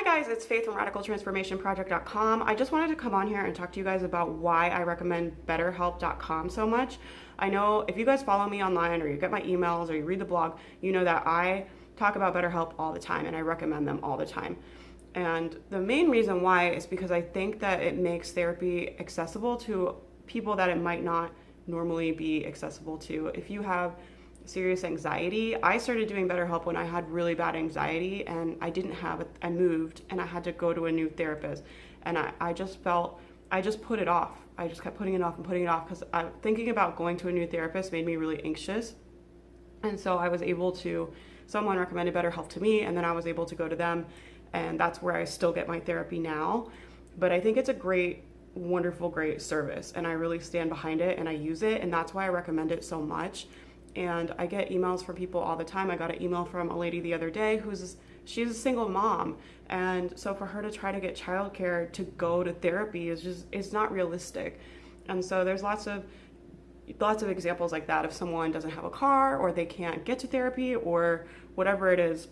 Hi guys, it's Faith from RadicalTransformationProject.com. I just wanted to come on here and talk to you guys about why I recommend BetterHelp.com so much. I know if you guys follow me online or you get my emails or you read the blog, you know that I talk about BetterHelp all the time and I recommend them all the time. And the main reason why is because I think that it makes therapy accessible to people that it might not normally be accessible to. If you have serious anxiety, I started doing BetterHelp when I had really bad anxiety and I didn't have it. I moved and I had to go to a new therapist, and I just put it off. I just kept putting it off and putting it off because thinking about going to a new therapist made me really anxious. And so I was able to, someone recommended BetterHelp to me, and then I was able to go to them, and that's where I still get my therapy now. But I think it's a great, wonderful, great service, and I really stand behind it and I use it, and that's why I recommend it so much. And I get emails from people all the time. I got an email from a lady the other day she's a single mom, and so for her to try to get childcare to go to therapy it's not realistic. And so there's lots of examples like that. If someone doesn't have a car or they can't get to therapy or whatever it is,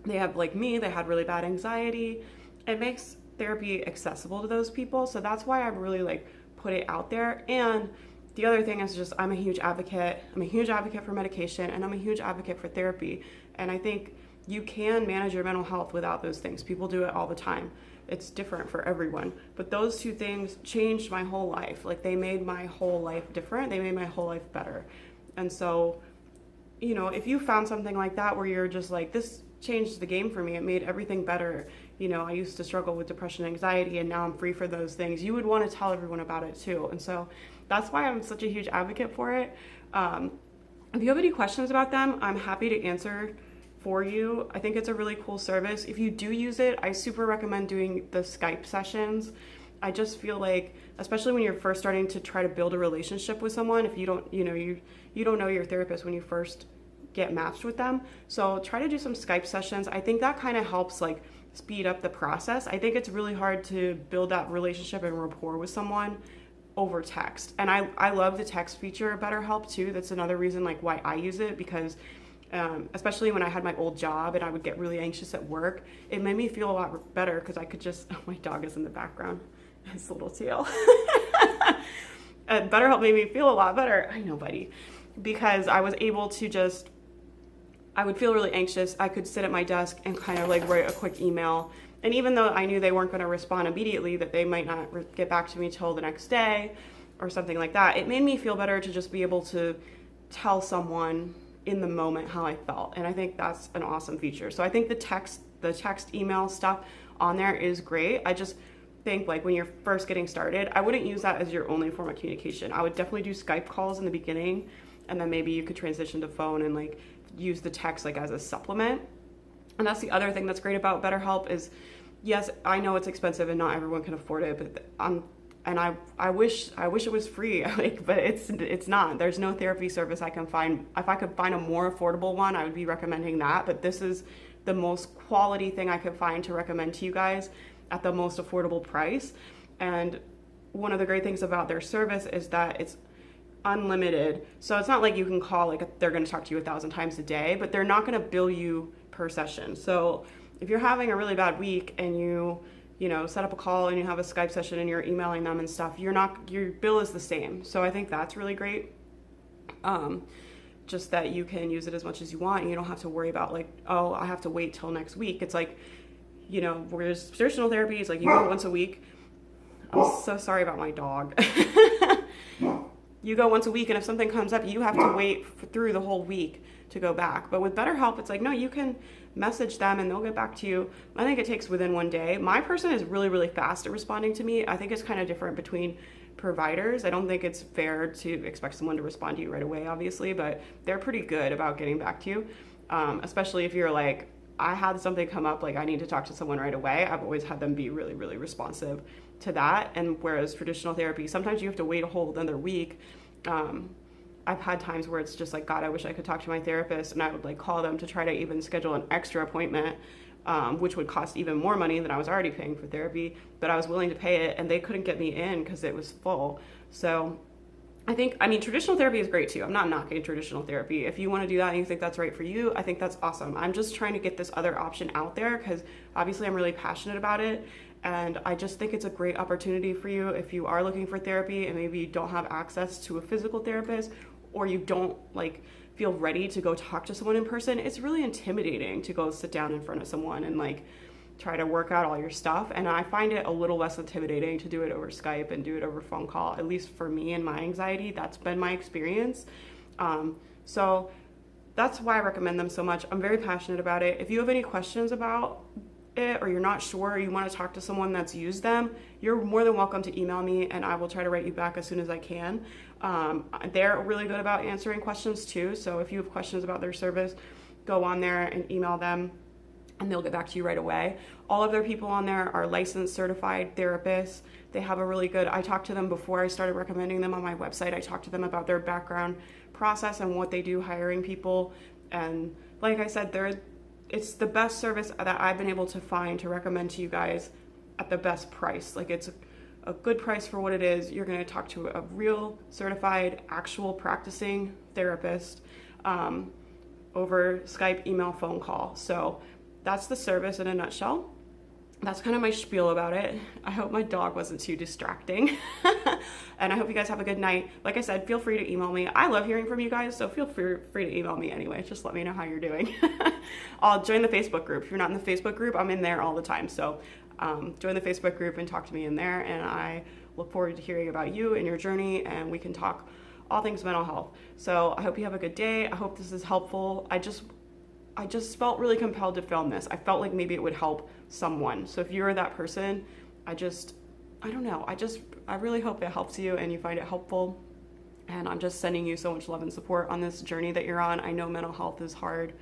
they have, like me, they had really bad anxiety. It makes therapy accessible to those people. So that's why I really put it out there. And the other thing is just I'm a huge advocate. I'm a huge advocate for medication, and I'm a huge advocate for therapy. And I think you can manage your mental health without those things. People do it all the time. It's different for everyone. But those two things changed my whole life. They made my whole life different. They made my whole life better. And so, if you found something like that where you're just this changed the game for me, it made everything better. I used to struggle with depression and anxiety, and now I'm free for those things. You would want to tell everyone about it too. And so that's why I'm such a huge advocate for it. If you have any questions about them, I'm happy to answer for you. I think it's a really cool service. If you do use it, I super recommend doing the Skype sessions. I just feel especially when you're first starting to try to build a relationship with someone, if you don't, you don't know your therapist when you first get matched with them. So try to do some Skype sessions. I think that kind of helps speed up the process. I think it's really hard to build that relationship and rapport with someone over text. And I love the text feature of BetterHelp too. That's another reason why I use it, because especially when I had my old job and I would get really anxious at work, it made me feel a lot better because I could just, oh, my dog is in the background, his little tail. And BetterHelp made me feel a lot better. I know, buddy. Because I was able to I would feel really anxious. I could sit at my desk and kind of write a quick email. And even though I knew they weren't going to respond immediately, that they might not get back to me till the next day or something like that, it made me feel better to just be able to tell someone in the moment how I felt. And I think that's an awesome feature. So I think the text email stuff on there is great. I just think when you're first getting started, I wouldn't use that as your only form of communication. I would definitely do Skype calls in the beginning, and then maybe you could transition to phone and use the text as a supplement. And that's the other thing that's great about BetterHelp is, yes, I know it's expensive and not everyone can afford it, but and I wish it was free, but it's not. There's no therapy service I can find. If I could find a more affordable one, I would be recommending that. But this is the most quality thing I could find to recommend to you guys at the most affordable price. And one of the great things about their service is that it's unlimited. So it's not you can call, they're going to talk to you 1,000 times a day, but they're not going to bill you per session. So if you're having a really bad week and you set up a call and you have a Skype session and you're emailing them and stuff, your bill is the same. So I think that's really great. Just that you can use it as much as you want and you don't have to worry about oh, I have to wait till next week. It's whereas traditional therapy is you go once a week. I'm so sorry about my dog. You go once a week, and if something comes up, you have to wait through the whole week to go back. But with BetterHelp, it's no, you can message them and they'll get back to you. I think it takes within one day. My person is really, really fast at responding to me. I think it's kind of different between providers. I don't think it's fair to expect someone to respond to you right away, obviously, but they're pretty good about getting back to you, especially if you're I had something come up, I need to talk to someone right away. I've always had them be really, really responsive to that. And whereas traditional therapy, sometimes you have to wait a whole another week. I've had times where it's just God, I wish I could talk to my therapist, and I would call them to try to even schedule an extra appointment, which would cost even more money than I was already paying for therapy, but I was willing to pay it, and they couldn't get me in because it was full. So I mean, traditional therapy is great too. I'm not knocking traditional therapy. If you want to do that and you think that's right for you, I think that's awesome. I'm just trying to get this other option out there because obviously I'm really passionate about it. And I just think it's a great opportunity for you if you are looking for therapy and maybe you don't have access to a physical therapist, or you don't like feel ready to go talk to someone in person. It's really intimidating to go sit down in front of someone and like try to work out all your stuff. And I find it a little less intimidating to do it over Skype and do it over phone call, at least for me and my anxiety. That's been my experience. So that's why I recommend them so much. I'm very passionate about it. If you have any questions about it, or you're not sure, or you want to talk to someone that's used them, you're more than welcome to email me and I will try to write you back as soon as I can. They're really good about answering questions too. So if you have questions about their service, go on there and email them and they'll get back to you right away. All of their people on there are licensed, certified therapists. They have a really good, I talked to them before I started recommending them on my website. I talked to them about their background process and what they do hiring people. And like I said, it's the best service that I've been able to find to recommend to you guys at the best price. Like it's a good price for what it is. You're gonna talk to a real certified, actual practicing therapist over Skype, email, phone call. So that's the service in a nutshell. That's kind of my spiel about it. I hope my dog wasn't too distracting. And I hope you guys have a good night. Like I said, feel free to email me. I love hearing from you guys, so feel free to email me anyway. Just let me know how you're doing. I'll join the Facebook group. If you're not in the Facebook group, I'm in there all the time. So join the Facebook group and talk to me in there. And I look forward to hearing about you and your journey, and we can talk all things mental health. So I hope you have a good day. I hope this is helpful. I just felt really compelled to film this. I felt like maybe it would help someone. So if you're that person, I don't know. I really hope it helps you and you find it helpful. And I'm just sending you so much love and support on this journey that you're on. I know mental health is hard,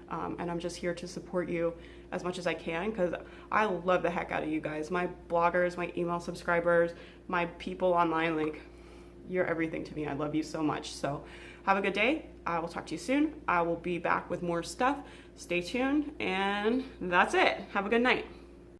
and I'm just here to support you as much as I can because I love the heck out of you guys. My bloggers, my email subscribers, my people online, like, you're everything to me. I love you so much. So have a good day. I will talk to you soon. I will be back with more stuff. Stay tuned, and that's it. Have a good night.